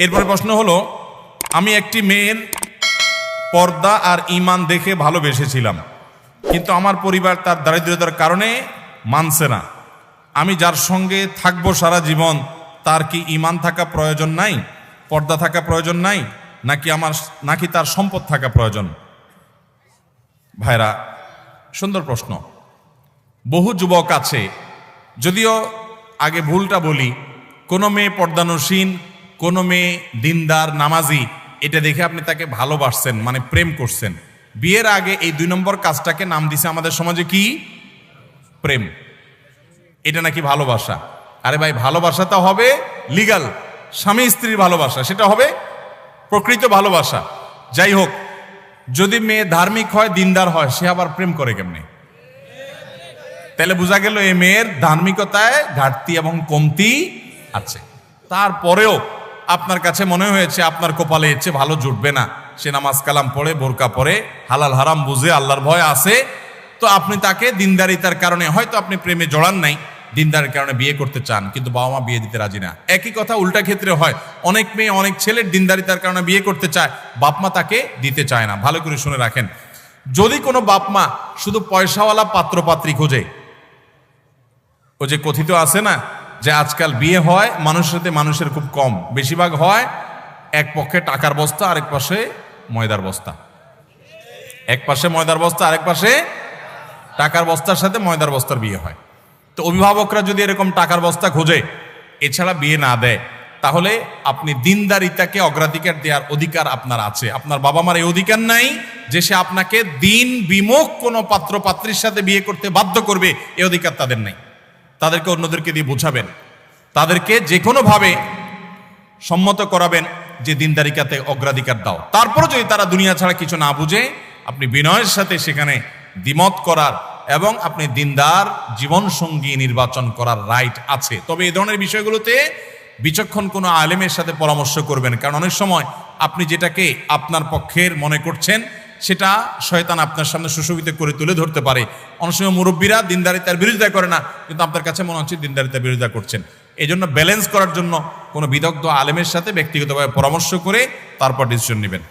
এরপরে প্রশ্ন হলো, আমি একটি মেয়ের পর্দা আর ঈমান দেখে ভালোবেসেছিলাম, কিন্তু আমার পরিবার তার দারিদ্রতার কারণে মানছে না। আমি যার সঙ্গে থাকবো সারা জীবন, তার কি ঈমান থাকা প্রয়োজন নাই, পর্দা থাকা প্রয়োজন নাই, নাকি তার সম্পদ থাকা প্রয়োজন? ভাইরা, সুন্দর প্রশ্ন। বহু যুবক আছে, যদিও আগে ভুলটা বলি, কোনো মেয়ে পর্দানসীন, কোনো মেয়ে দিনদার নামাজি, এটা দেখে আপনি তাকে ভালোবাসছেন, মানে প্রেম করছেন। বিয়ের আগে এই 2 নম্বর কাজটাকে নাম দিছে আমাদের সমাজে কি? প্রেম। এটা নাকি ভালোবাসা। আরে ভাই, ভালোবাসাটা হবে লিগাল, স্বামী স্ত্রীর ভালোবাসা, সেটা হবে প্রকৃত ভালোবাসা। যাই হোক, যদি মেয়ে ধার্মিক হয়, দিনদার হয়, সে আবার প্রেম করে কেমনে? তাহলে বোঝা গেল এই মেয়ের ধার্মিকতায় ঘাটতি এবং কমতি আছে। তারপরেও আপনার কাছে মনে হয়েছে আপনার কপালে এর চেয়ে ভালো জুটবে না, সে নামাজ কালাম পড়ে, বোরকা পরে, হালাল হারাম বুঝে, আল্লাহর ভয় আছে, তো আপনি তাকে দিনদারিতার কারণে, হয়তো আপনি প্রেমে জড়ান নাই, দিনদারের কারণে বিয়ে করতে চান, কিন্তু বাবা মা বিয়ে দিতে রাজি না। একই কথা উল্টা ক্ষেত্রে হয়, অনেক মেয়ে অনেক ছেলের দিনদারিতার কারণে বিয়ে করতে চায়, বাপ মা তাকে দিতে চায় না। ভালো করে শুনে রাখেন, যদি কোনো বাপ মা শুধু পয়সাওয়ালা পাত্রপাত্রী খোঁজে, ও যে কথিত আছে না যে আজকাল বিয়ে হয় মানুষের সাথে মানুষের খুব কম, বেশিরভাগ হয় এক পক্ষে টাকার বস্তা, আরেক পাশে ময়দার বস্তা। এক পাশে ময়দার বস্তা, আরেক পাশে টাকার বস্তার সাথে ময়দার বস্তার বিয়ে হয়। তো অভিভাবকরা যদি এরকম টাকার বস্তা খোঁজে, এছাড়া বিয়ে না দেয়, তাহলে আপনি দিনদারিতাকে অগ্রাধিকার দেওয়ার অধিকার আপনার আছে। আপনার বাবা মার এই অধিকার নাই যে সে আপনাকে দিন বিমুখ কোনো পাত্র পাত্রীর সাথে বিয়ে করতে বাধ্য করবে, এই অধিকার তাদের নাই। তাদেরকে অন্যদেরকে দিয়ে বোঝাবেন, তাদেরকে যে কোনোভাবে সম্মত করাবেন যে দিনদারিকাতে অগ্রাধিকার দাও। তারপরে যদি তারা দুনিয়া ছাড়া কিছু না বুঝে, আপনি বিনয়ের সাথে সেখানে দ্বিমত করার এবং আপনি দিনদার জীবন সঙ্গী নির্বাচন করার রাইট আছে। তবে এই ধরনের বিষয়গুলোতে বিচক্ষণ কোনো আলেমের সাথে পরামর্শ করবেন, কারণ অনেক সময় আপনি যেটাকে আপনার পক্ষের মনে করছেন সেটা শয়তান আপনার সামনে সুশোভিত করে তুলে ধরতে পারে। অনেক সময় মুরব্বীরা দিনদারিতার বিরোধিতা করে না, কিন্তু আপনার কাছে মনে হচ্ছে দিনদারিতার বিরোধিতা করছেন। এই জন্য ব্যালেন্স করার জন্য কোনো বিদগ্ধ আলেমের সাথে ব্যক্তিগতভাবে পরামর্শ করে তারপর ডিসিশন নেবেন।